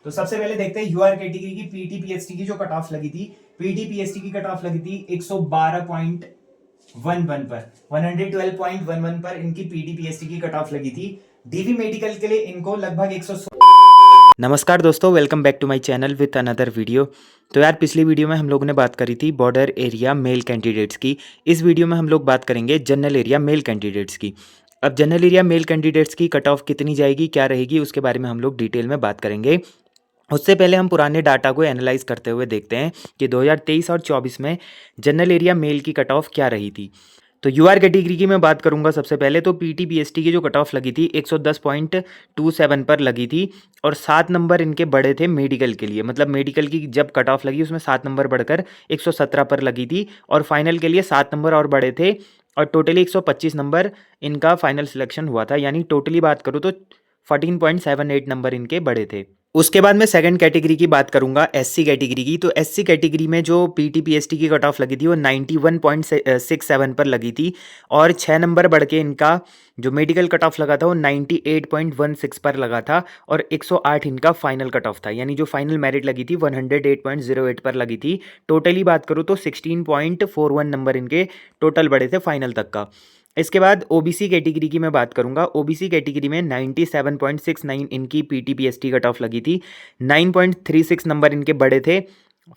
तो सबसे पहले देखते हैं यूआर कैटेगरी की पीटी पीएसटी की जो कट ऑफ लगी थी। पीटी पीएसटी की कट ऑफ लगी थी 112.11 पर, 112.11 पर इनकी पीटी पीएसटी की कट ऑफ लगी थी। डीवी मेडिकल के लिए इनको लगभग 116। नमस्कार दोस्तों, welcome back to my channel with another video. तो यार पिछली वीडियो में हम लोगों ने बात करी थी बॉर्डर एरिया मेल कैंडिडेट्स की। इस वीडियो में हम लोग बात करेंगे जनरल एरिया मेल कैंडिडेट्स की। अब जनरल एरिया मेल कैंडिडेट्स की कट ऑफ कितनी जाएगी, क्या रहेगी, उसके बारे में हम लोग डिटेल में बात करेंगे। उससे पहले हम पुराने डाटा को एनालाइज करते हुए देखते हैं कि 2023 और 24 में जनरल एरिया मेल की कट ऑफ क्या रही थी। तो यूआर कैटेगरी की मैं बात करूंगा सबसे पहले। तो पीटी पीएसटी की जो कट ऑफ लगी थी 110.27 पर लगी थी और 7 नंबर इनके बढ़े थे मेडिकल के लिए। मतलब मेडिकल की जब कट ऑफ लगी उसमें 7 नंबर बढ़कर 117 पर लगी थी और फाइनल के लिए 7 नंबर और बढ़े थे और टोटली 125 नंबर इनका फाइनल सिलेक्शन हुआ था। यानी टोटली बात करूँ तो 14.78 नंबर इनके बढ़े थे। उसके बाद मैं सेकंड कैटेगरी की बात करूंगा, एससी कैटेगरी की। तो एससी कैटेगरी में जो पीटी पीएसटी की कट ऑफ लगी थी वो 91.67 पर लगी थी और 6 नंबर बढ़ के इनका जो मेडिकल कट ऑफ लगा था वो 98.16 पर लगा था और 108 इनका फाइनल कट ऑफ था। यानी जो फाइनल मेरिट लगी थी 108.08 पर लगी थी। टोटली बात करूँ तो 16.41 नंबर इनके टोटल बढ़े थे फाइनल तक का। इसके बाद ओबीसी कैटेगरी की मैं बात करूंगा। ओबीसी कैटेगरी में 97.69 इनकी पीटी पीएसटी कट ऑफ लगी थी, 9.36 नंबर इनके बढ़े थे।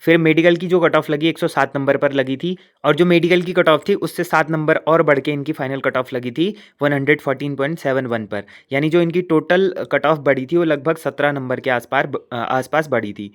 फिर मेडिकल की जो कट ऑफ लगी 107 नंबर पर लगी थी और जो मेडिकल की कट ऑफ थी उससे 7 नंबर और बढ़ के इनकी फाइनल कट ऑफ लगी थी 114.71 पर। यानी जो इनकी टोटल कट ऑफ बढ़ी थी वो लगभग 17 नंबर के आसपास बढ़ी थी।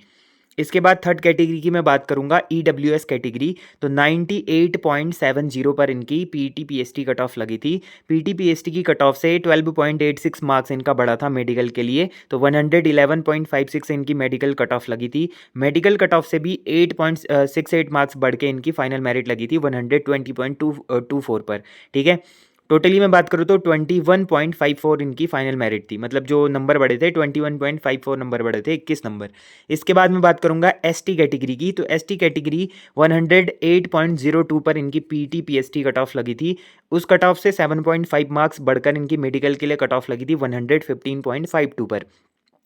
इसके बाद थर्ड कैटेगरी की मैं बात करूंगा, ईडब्ल्यूएस कैटेगरी। तो 98.70 पर इनकी पीटी पीएसटी कट ऑफ लगी थी। पीटी पीएसटी की कट ऑफ से 12.86 मार्क्स इनका बढ़ा था मेडिकल के लिए। तो 111.56 इनकी मेडिकल कट ऑफ लगी थी। मेडिकल कट ऑफ से भी 8.68 मार्क्स बढ़ के इनकी फाइनल मेरिट लगी थी 120.24 पर। ठीक है, टोटली मैं बात करूँ तो 21.54 इनकी फाइनल मेरिट थी। मतलब जो नंबर बढ़े थे 21.54 नंबर बढ़े थे, 21 नंबर। इसके बाद मैं बात करूंगा एसटी कैटेगरी की। तो एसटी कैटेगरी 108.02 पर इनकी पीटी पीएसटी कट ऑफ लगी थी। उस कट ऑफ से 7.5 मार्क्स बढ़कर इनकी मेडिकल के लिए कट ऑफ लगी थी 115.52 पर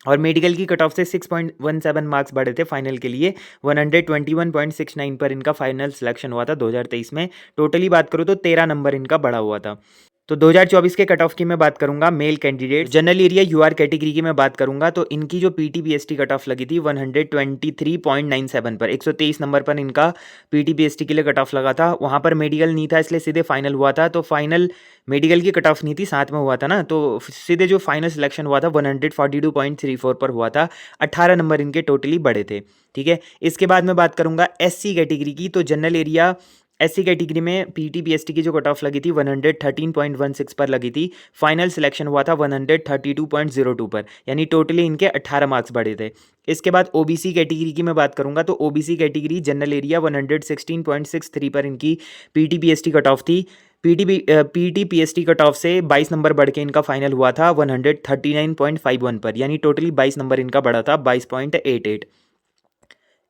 और मेडिकल की कट ऑफ से 6.17 मार्क्स बढ़े थे फाइनल के लिए 121.69 पर इनका फाइनल सिलेक्शन हुआ था 2023 में। टोटली बात करूँ तो 13 नंबर इनका बढ़ा हुआ था। तो 2024 के कट ऑफ की मैं बात करूंगा male candidate. General area UR category की मैं बात करूंगा तो इनकी जो पीटी पीएसटी कट ऑफ लगी थी 123.97 पर, 123 नंबर पर इनका पीटी पीएसटी के लिए कट ऑफ लगा था। वहां पर मेडिकल नहीं था इसलिए सीधे फाइनल हुआ था। तो फाइनल मेडिकल की कट ऑफ नहीं थी, साथ में हुआ था ना, तो सीधे जो फाइनल सिलेक्शन हुआ था 142.34 पर हुआ था। 18 नंबर इनके टोटली बढ़े थे। ठीक है, इसके बाद मैं बात करूंगा एससी कैटेगरी की। तो जनरल एरिया एससी कैटेगरी में पीटी पीएसटी की जो कट ऑफ लगी थी 113.16 पर लगी थी। फाइनल सिलेक्शन हुआ था 132.02 पर। यानी टोटली इनके 18 मार्क्स बढ़े थे। इसके बाद ओबीसी कैटेगरी की मैं बात करूंगा तो ओबीसी कैटेगरी जनरल एरिया 116.63 पर इनकी पीटी पीएसटी कट ऑफ थी। पीटी पीएसटी कट ऑफ से 22 नंबर बढ़ के इनका फाइनल हुआ था 139.51 पर। यानी टोटली 22 नंबर इनका बढ़ा था 22.88।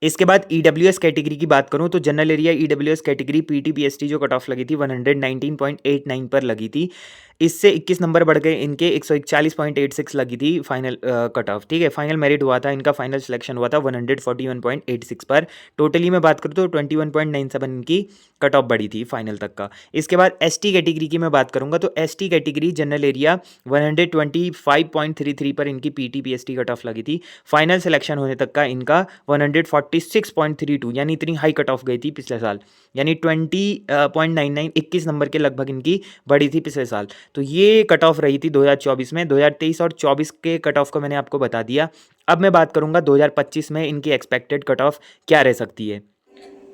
इसके बाद ईडब्ल्यूएस कैटेगरी की बात करूं तो general area EWS category PT PST जो कट ऑफ लगी थी 119.89 पर लगी थी। इससे 21 नंबर बढ़ गए इनके 141.86 लगी थी फाइनल कट ऑफ। ठीक है, फाइनल मेरिट हुआ था इनका, फाइनल सिलेक्शन हुआ था 141.86 पर। टोटली मैं बात करूँ तो 21.97 इनकी कट ऑफ बढ़ी थी फाइनल तक का। इसके बाद एसटी कैटेगरी की मैं बात करूंगा तो एसटी कैटेगरी जनरल एरिया 125.33 पर इनकी पीटी पीएसटी कट ऑफ लगी थी। फाइनल सिलेक्शन होने तक का इनका 146.32, यानी इतनी हाई कट ऑफ गई थी पिछले साल। यानी 20.99, 21 नंबर के लगभग इनकी बढ़ी थी पिछले साल। तो ये कट ऑफ रही थी 2024 में। 2023 और 24 के कट ऑफ को मैंने आपको बता दिया। अब मैं बात करूंगा 2025 में इनकी एक्सपेक्टेड कट ऑफ क्या रह सकती है।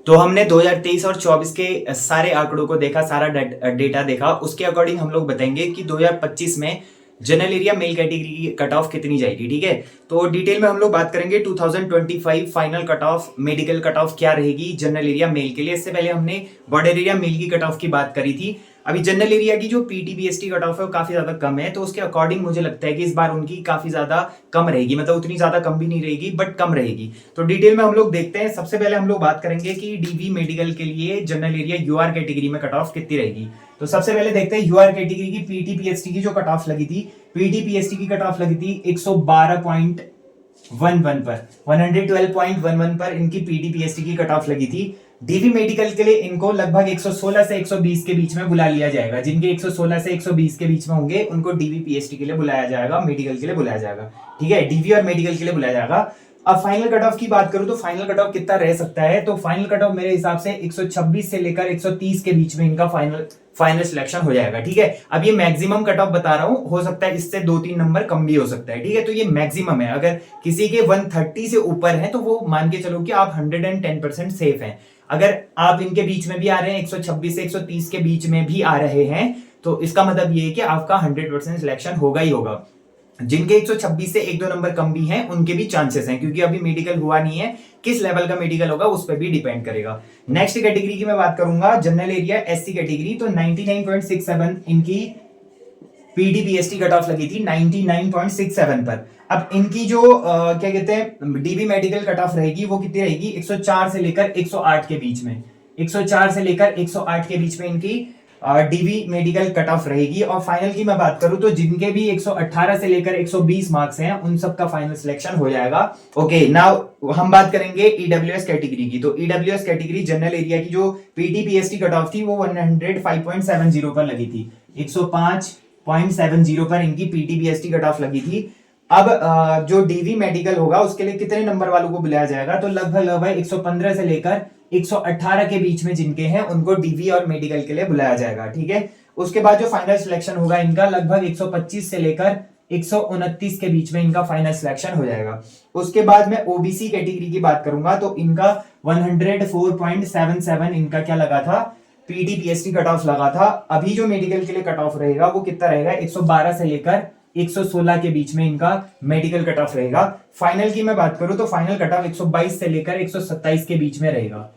तो हमने 2023 और 24 के सारे आंकड़ों को देखा, सारा डेटा देखा। उसके अकॉर्डिंग हम लोग बताएंगे कि 2025 में जनरल एरिया मेल कैटेगरी की कट ऑफ कितनी जाएगी। ठीक है, तो डिटेल में हम लोग बात करेंगे 2025 final cut off, medical cut off क्या रहेगी जनरल एरिया मेल के लिए। इससे पहले हमने बॉर्डर एरिया मेल की कट ऑफ की बात करी थी। अभी जनरल एरिया की जो पीटीबीएसटी कट ऑफ है वो काफी ज्यादा कम है, तो उसके अकॉर्डिंग मुझे लगता है कि इस बार उनकी काफी ज्यादा कम रहेगी। मतलब उतनी ज्यादा कम भी नहीं रहेगी बट कम रहेगी। तो डिटेल में हम लोग देखते हैं। सबसे पहले हम लोग बात करेंगे कि डीवी मेडिकल के लिए जनरल एरिया यूआर कैटेगरी में कट ऑफ कितनी रहेगी। तो सबसे पहले देखते हैं यूआर कैटेगरी की पीटीपीएसटी की जो कट ऑफ लगी थी। पीटीपीएसटी की कट ऑफ लगी थी 112.11 11 पर 112.11 पर इनकी पीटीपीएसटी की कट ऑफ लगी थी। डीवी मेडिकल के लिए इनको लगभग 116 से 120 के बीच में बुला लिया जाएगा। जिनके 116 से 120 के बीच में होंगे उनको डीवी पीएसटी के लिए बुलाया जाएगा, मेडिकल के लिए बुलाया जाएगा। ठीक है, डीवी और मेडिकल के लिए बुलाया जाएगा। अब फाइनल कट ऑफ की बात करूं तो फाइनल कट ऑफ कितना रह सकता है, तो फाइनल कट ऑफ मेरे हिसाब से 126 से लेकर 130 के बीच में इनका फाइनल सिलेक्शन हो जाएगा। ठीक है, अब ये मैक्सिमम कट ऑफ बता रहा हूं, हो सकता है इससे 2-3 नंबर कम भी हो सकता है। ठीक है, तो ये मैक्सिमम है। अगर किसी के 130 से ऊपर है तो वो मान के चलो कि आप 110% सेफ हैं। अगर आप इनके बीच में भी आ रहे हैं, 126 से 130 के बीच में भी आ रहे हैं, तो इसका मतलब ये है कि आपका 100% सिलेक्शन होगा ही होगा। जिनके 126 से 1-2 नंबर कम भी हैं उनके भी चांसेस हैं, क्योंकि अभी मेडिकल हुआ नहीं है। किस लेवल का मेडिकल होगा उस पर भी डिपेंड करेगा। नेक्स्ट कैटेगरी की मैं बात करूंगा, जनरल एरिया एससी कैटेगरी। तो 99.67 इनकी पीटीपीएसटी कट ऑफ लगी थी 99.67 पर। अब इनकी जो क्या कहते हैं डीबी मेडिकल कट ऑफ रहेगी वो कितनी रहेगी, 104 से लेकर 108 के बीच में। 104 से लेकर 108 के बीच में इनकी डीबी मेडिकल कट ऑफ रहेगी। और फाइनल की मैं बात करूं तो जिनके भी 118 से लेकर 120 मार्क्स हैं उन सबका फाइनल सिलेक्शन हो जाएगा। ओके, नाउ हम बात करेंगे ईडब्ल्यूएस कैटेगरी की। तो ईडब्ल्यूएस कैटेगरी जनरल एरिया की जो पीटीपीएसटी कट ऑफ थी वो 105.70 पर लगी थी। 105.70 पर इनकी पीटीपीएसटी कट ऑफ लगी थी। अब जो डीवी मेडिकल होगा उसके लिए कितने नंबर वालों को बुलाया जाएगा, तो लगभग 115 से लेकर 118 के बीच में जिनके हैं उनको डीवी और मेडिकल के लिए बुलाया जाएगा। ठीक है, उसके बाद जो फाइनल सिलेक्शन होगा इनका लगभग 125 से लेकर 129 के बीच में इनका फाइनल सिलेक्शन हो जाएगा। उसके बाद मैं ओबीसी कैटेगरी की बात करूंगा तो इनका 104.77 इनका क्या लगा था, पीटीपीएसटी कट ऑफ लगा था। अभी जो मेडिकल के लिए कट ऑफ रहेगा वो कितना रहेगा, 112 से लेकर 116 के बीच में इनका मेडिकल कट ऑफ रहेगा। फाइनल की मैं बात करूं तो फाइनल कट ऑफ 122 से लेकर 127 के बीच में रहेगा।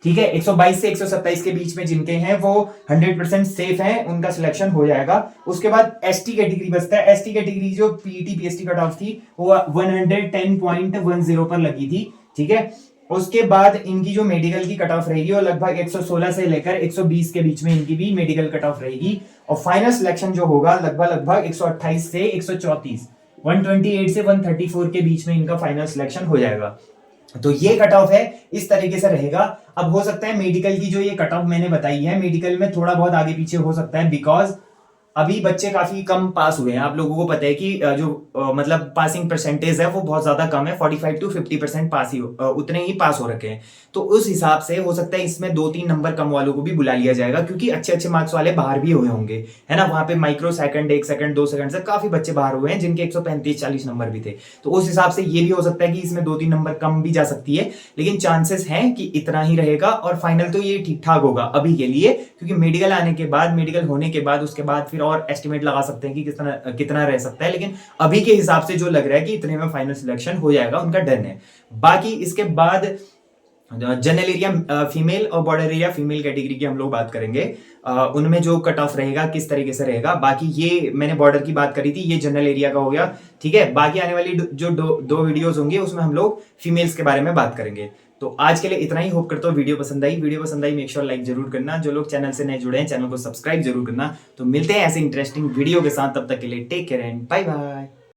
ठीक है, 122 से 127 के बीच में जिनके हैं वो 100% सेफ हैं, उनका सिलेक्शन हो जाएगा। उसके बाद एसटी कैटेगरी बचता है। एसटी कैटेगरी जो पीटीपीएसटी कट ऑफ थी वो 110.10 पर लगी थी। ठीक है, उसके बाद इनकी जो मेडिकल की कट ऑफ रहेगी वो लगभग 116 से लेकर 120 के बीच में इनकी भी मेडिकल कट ऑफ रहेगी। और फाइनल सिलेक्शन जो होगा लगभग 128 से 134, 128 से 134 के बीच में इनका फाइनल सिलेक्शन हो जाएगा। तो ये कट ऑफ है, इस तरीके से रहेगा। अब हो सकता है मेडिकल की जो ये कट ऑफ मैंने बताई है, मेडिकल में थोड़ा बहुत आगे पीछे हो सकता है, बिकॉज अभी बच्चे काफी कम पास हुए हैं। आप लोगों को पता है कि जो मतलब पासिंग परसेंटेज है वो बहुत ज्यादा कम है, 45 to 50% पास ही उतने ही पास हो रखे हैं। तो उस हिसाब से हो सकता है इसमें 2-3 नंबर कम वालों को भी बुला लिया जाएगा, क्योंकि अच्छे अच्छे मार्क्स वाले बाहर भी हुए होंगे, है ना। वहां पे माइक्रो सेकंड, 1 सेकंड 2 सेकंड से काफी बच्चे बाहर हुए हैं जिनके 135-40 नंबर भी थे। तो उस हिसाब से ये भी हो सकता है कि इसमें 2-3 नंबर कम भी जा सकती है, लेकिन चांसेस हैं कि इतना ही रहेगा। और फाइनल तो ये ठीक ठाक होगा अभी के लिए, क्योंकि मेडिकल आने के बाद, मेडिकल होने के बाद उसके बाद फिर और एस्टिमेट लगा सकते हैं कि कितना रह सकता है, लेकिन अभी के हिसाब से जो लग रहा है कि इतने में फाइनल सिलेक्शन हो जाएगा, उनका डन है। बाकी इसके बाद जनरल एरिया फीमेल और बॉर्डर एरिया फीमेल कैटेगरी की हम लोग बात करेंगे। उनमें जो कट ऑफ रहेगा किस तरीके से रहेगा। बाकी ये मैंने बॉर्डर की बात करी थी, ये जनरल एरिया का हो गया। ठीक है, बाकी आने वाली जो दो वीडियोस होंगे उसमें हम लोग फीमेल्स के बारे में बात करेंगे। तो आज के लिए इतना ही। होप करता हूँ वीडियो पसंद आई मेक श्योर लाइक जरूर करना। जो लोग चैनल से नए जुड़े हैं चैनल को सब्सक्राइब जरूर करना। तो मिलते हैं ऐसे इंटरेस्टिंग वीडियो के साथ, तब तक के लिए take care and bye bye.